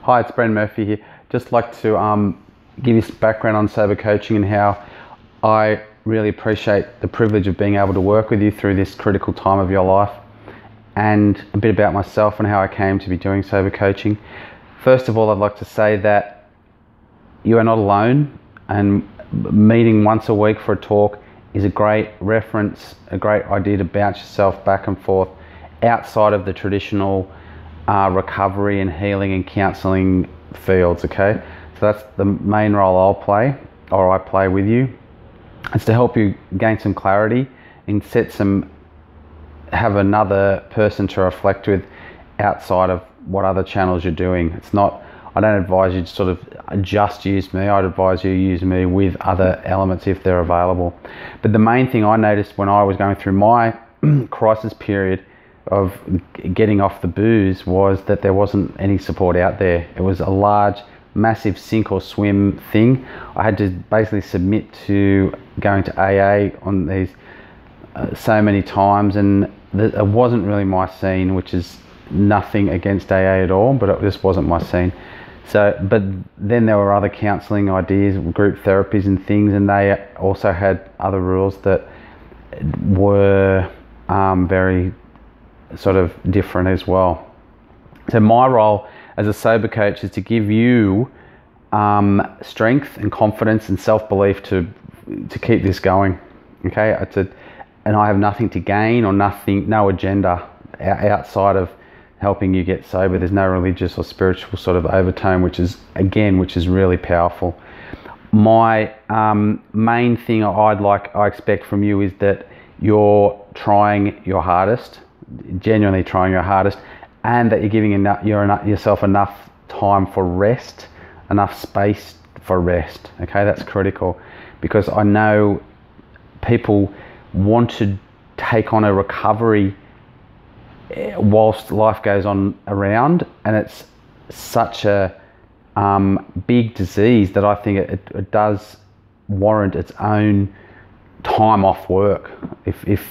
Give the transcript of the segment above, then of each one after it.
Hi, it's Bren Murphy here. Just like to give you some background on sober coaching and how I really appreciate the privilege of being able to work with you through this critical time of your life, and a bit about myself and how I came to be doing sober coaching. First of all, I'd like to say that you are not alone, and meeting once a week for a talk is a great reference, a great idea to bounce yourself back and forth outside of the traditional recovery and healing and counselling fields, okay? So that's the main role I'll play, or I play with you. It's to help you gain some clarity and have another person to reflect with outside of what other channels you're doing. I don't advise you to sort of just use me. I'd advise you to use me with other elements if they're available. But the main thing I noticed when I was going through my crisis period of getting off the booze was that there wasn't any support out there. It was a large, massive sink or swim thing. I had to basically submit to going to AA on these so many times, and it wasn't really my scene, which is nothing against AA at all, but it just wasn't my scene. But then there were other counselling ideas, group therapies and things, and they also had other rules that were very sort of different as well. So my role as a sober coach is to give you strength and confidence and self-belief to keep this going, okay? And I have nothing to gain or no agenda outside of helping you get sober. There's no religious or spiritual sort of overtone, which is really powerful. My main thing I expect from you is that you're trying your hardest, genuinely trying your hardest, and that you're giving yourself enough time for rest, enough space for rest, okay? That's critical, because I know people want to take on a recovery whilst life goes on around, and it's such a big disease that I think it does warrant its own time off work, if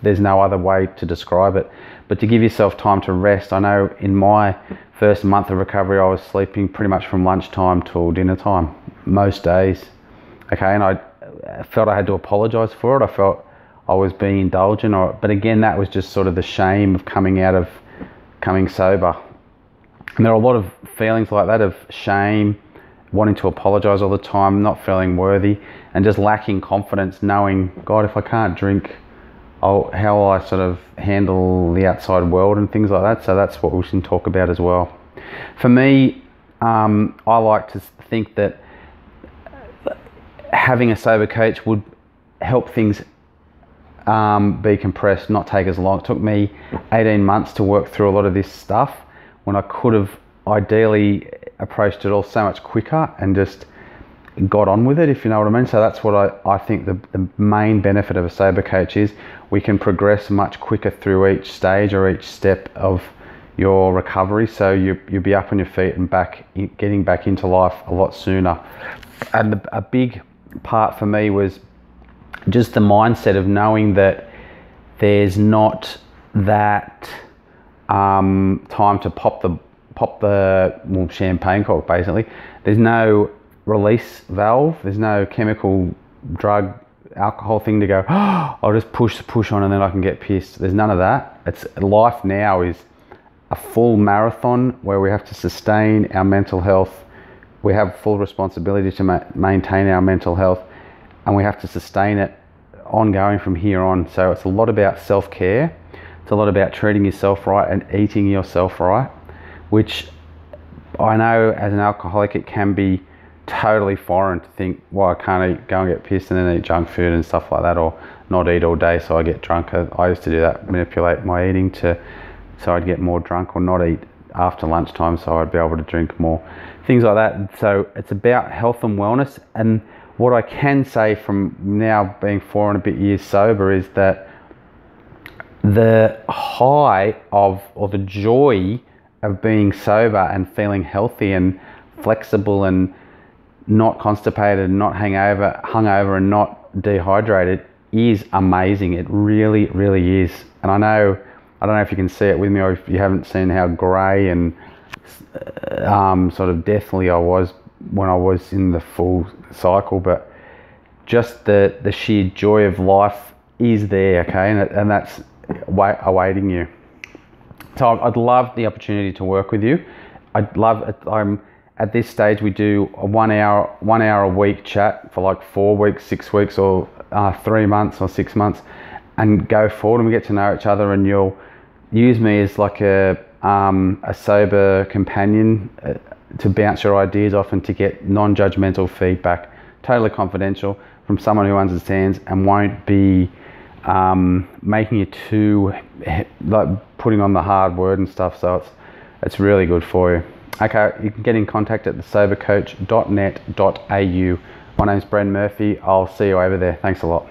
there's no other way to describe it. But to give yourself time to rest. I know in my first month of recovery I was sleeping pretty much from lunchtime till dinner time most days, okay? And I felt I had to apologize for it. I felt I was being indulgent, but again, that was just sort of the shame of coming sober. And there are a lot of feelings like that, of shame, wanting to apologize all the time, not feeling worthy, and just lacking confidence, knowing, God, if I can't drink, how will I sort of handle the outside world and things like that? So that's what we can talk about as well. For me, I like to think that having a sober coach would help things be compressed, not take as long. It took me 18 months to work through a lot of this stuff, when I could have ideally approached it all so much quicker and just got on with it, if you know what I mean. So that's what I think the main benefit of a sober coach is. We can progress much quicker through each stage or each step of your recovery, so you'll be up on your feet and getting back into life a lot sooner. And a big part for me was just the mindset of knowing that there's not that time to pop the champagne cork, basically. There's no release valve. There's no chemical, drug, alcohol thing to go, oh, I'll just push on and then I can get pissed. There's none of that. Life now is a full marathon where we have to sustain our mental health. We have full responsibility to maintain our mental health, and we have to sustain it ongoing from here on. So it's a lot about self-care. It's a lot about treating yourself right and eating yourself right, which I know as an alcoholic it can be totally foreign to think, well, I can't go and get pissed and then eat junk food and stuff like that, or not eat all day so I get drunk. I used to do that, manipulate my eating so I'd get more drunk, or not eat after lunchtime so I'd be able to drink more, things like that. So it's about health and wellness. And what I can say from now being 4 and a bit years sober is that the high of, or the joy of being sober and feeling healthy and flexible and not constipated and not hungover and not dehydrated is amazing. It really, really is. And I don't know if you can see it with me, or if you haven't seen how grey and sort of deathly I was when I was in the full cycle, but just the sheer joy of life is there, okay, and that's awaiting you. So I'd love the opportunity to work with you. I'd love it. I'm at this stage, we do a 1 hour a week chat for like 4 weeks, 6 weeks, or 3 months or 6 months, and go forward, and we get to know each other, and you'll use me as like a sober companion to bounce your ideas off and to get non-judgmental feedback, totally confidential, from someone who understands and won't be making you too, like, putting on the hard word and stuff. So it's really good for you. Okay, you can get in contact at thesobercoach.net.au. My name's Bren Murphy. I'll see you over there. Thanks a lot.